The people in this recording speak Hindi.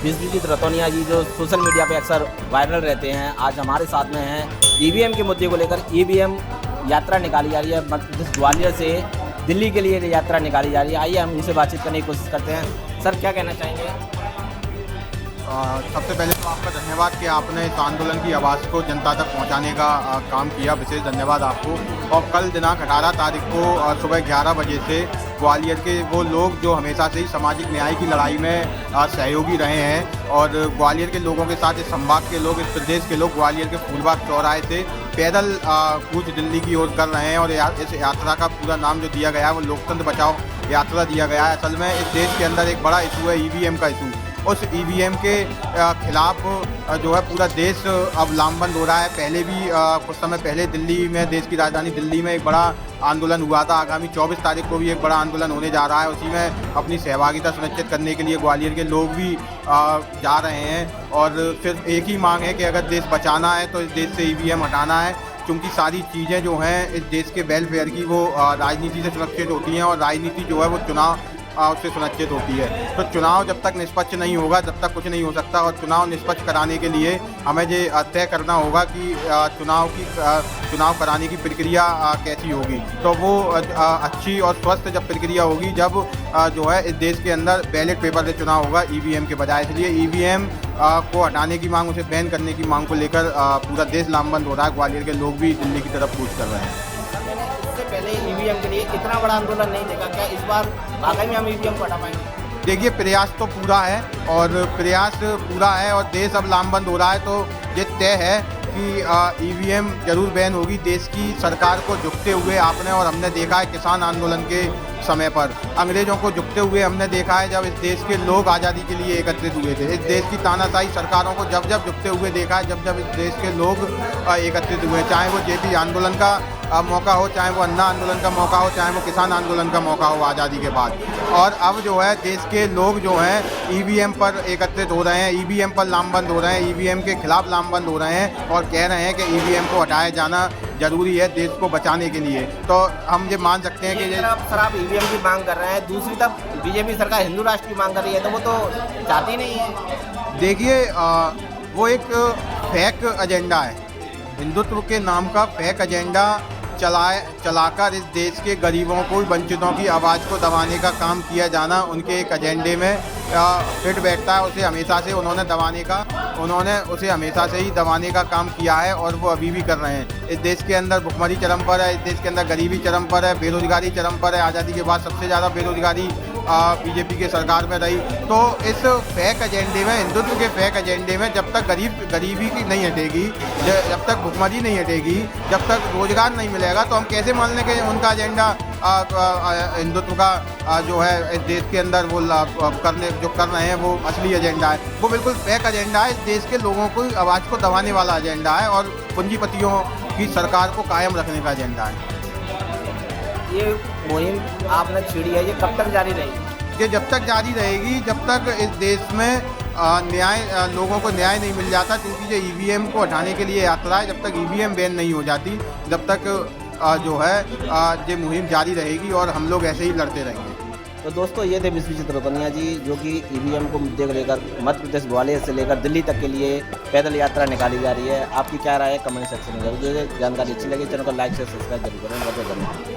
विश्वजीत रतौनिया जी जो सोशल मीडिया पे अक्सर वायरल रहते हैं, आज हमारे साथ में हैं। ईवीएम के मुद्दे को लेकर ईवीएम यात्रा निकाली जा रही है, मध्य प्रदेश ग्वालियर से दिल्ली के लिए यात्रा निकाली जा रही है। आइए हम उनसे बातचीत करने की कोशिश करते हैं। सर, क्या कहना चाहेंगे? सबसे पहले तो आपका धन्यवाद कि आपने इस आंदोलन की आवाज़ को जनता तक पहुंचाने का काम किया। विशेष धन्यवाद आपको। और कल दिनांक 18 तारीख को सुबह 11 बजे से ग्वालियर के वो लोग जो हमेशा से ही सामाजिक न्याय की लड़ाई में सहयोगी रहे हैं और ग्वालियर के लोगों के साथ इस संभाग के लोग, इस प्रदेश के लोग ग्वालियर के फूलबाग चौराहे से पैदल कूच दिल्ली की ओर कर रहे हैं। और इस यात्रा का पूरा नाम जो दिया गया है वो लोकतंत्र बचाओ यात्रा दिया गया है। असल में इस देश के अंदर एक बड़ा इशू है ईवीएम का इशू। उस ईवीएम के खिलाफ जो है पूरा देश अब लामबंद हो रहा है। पहले भी कुछ समय पहले दिल्ली में, देश की राजधानी दिल्ली में एक बड़ा आंदोलन हुआ था। आगामी 24 तारीख को भी एक बड़ा आंदोलन होने जा रहा है। उसी में अपनी सहभागिता सुनिश्चित करने के लिए ग्वालियर के लोग भी जा रहे हैं। और सिर्फ एक ही मांग है कि अगर देश बचाना है तो इस देश से ईवीएम हटाना है, क्योंकि सारी चीज़ें जो हैं इस देश के वेलफेयर की वो राजनीति से सुरक्षित होती हैं और राजनीति जो है वो चुनाव उससे सुनिश्चित होती है। तो चुनाव जब तक निष्पक्ष नहीं होगा तब तक कुछ नहीं हो सकता। और चुनाव निष्पक्ष कराने के लिए हमें ये तय करना होगा कि चुनाव कराने की प्रक्रिया कैसी होगी। तो वो अच्छी और स्वस्थ जब प्रक्रिया होगी जब जो है इस देश के अंदर बैलेट पेपर से चुनाव होगा ईवीएम के बजाय। इसलिए ईवीएम को हटाने की मांग, उसे बैन करने की मांग को लेकर पूरा देश लामबंद हो रहा है। ग्वालियर के लोग भी दिल्ली की तरफ कूच कर रहे हैं। पहले ईवीएम के लिए इतना बड़ा आंदोलन नहीं देखा, क्या इस बार वाकई में हम ईवीएम को हटा पाएंगे? देखिए, प्रयास तो पूरा है और प्रयास पूरा है और देश अब लामबंद हो रहा है। तो ये तय है कि ईवीएम जरूर बैन होगी। देश की सरकार को झुकते हुए आपने और हमने देखा है किसान आंदोलन के समय पर अंग्रेजों को झुकते हुए हमने देखा है जब इस देश के लोग आज़ादी के लिए एकत्रित हुए थे। इस देश की तानाशाही सरकारों को जब जब झुकते हुए देखा है, जब जब इस देश के लोग एकत्रित हुए, चाहे वो जेपी आंदोलन का मौका हो, चाहे वो अन्ना आंदोलन का मौका हो, चाहे वो किसान आंदोलन का मौका हो आज़ादी के बाद। और अब जो है देश के लोग जो हैं ईवीएम पर एकत्रित हो रहे हैं, ईवीएम पर लामबंद हो रहे हैं, ईवीएम के खिलाफ लामबंद हो रहे हैं और कह रहे हैं कि ईवीएम को हटाया जाना जरूरी है देश को बचाने के लिए। तो हम ये मान सकते हैं कि सर आप ईवीएम की मांग कर रहे हैं, दूसरी तरफ बीजेपी सरकार हिंदू राष्ट्र की मांग कर रही है, तो वो तो चाहती नहीं है। देखिए, वो एक फेक एजेंडा है। हिंदुत्व के नाम का फेक एजेंडा चलाकर इस देश के गरीबों को, वंचितों की आवाज़ को दबाने का काम किया जाना उनके एक एजेंडे में फिट बैठता है। उसे हमेशा से उन्होंने उसे हमेशा से ही दबाने का काम किया है और वो अभी भी कर रहे हैं। इस देश के अंदर भुखमरी चरम पर है, इस देश के अंदर गरीबी चरम पर है, बेरोजगारी चरम पर है। आज़ादी के बाद सबसे ज़्यादा बेरोजगारी बीजेपी के सरकार में रही। तो इस फेक एजेंडे में, हिंदुत्व के फेक एजेंडे में जब तक गरीबी की नहीं हटेगी, जब तक भुखमरी नहीं हटेगी, जब तक रोजगार नहीं मिलेगा, तो हम कैसे मान लें कि उनका एजेंडा हिंदुत्व का जो है इस देश के अंदर वो जो कर रहे हैं वो असली एजेंडा है। वो बिल्कुल फेक एजेंडा है। इस देश के लोगों को आवाज़ को दबाने वाला एजेंडा है और पूंजीपतियों की सरकार को कायम रखने का एजेंडा है। ये मुहिम आपने छेड़ी है, ये कब तक जारी रहेगी? ये जब तक जारी रहेगी जब तक इस देश में लोगों को न्याय नहीं मिल जाता। क्योंकि ये ईवीएम को हटाने के लिए यात्रा है। जब तक ईवीएम बैन नहीं हो जाती जब तक जो है ये मुहिम जारी रहेगी और हम लोग ऐसे ही लड़ते रहेंगे। तो दोस्तों, ये थे विश्वजीत रतौनिया जी जो कि ईवीएम को मुद्दे को लेकर मध्य प्रदेश ग्वालियर से लेकर दिल्ली तक के लिए पैदल यात्रा निकाली जा रही है। आपकी क्या राय है कमेंट सेक्शन में जरूर दीजिए। जानकारी अच्छी लगी चैनल को लाइक से सब्सक्राइब जरूर करें। बहुत बहुत धन्यवाद।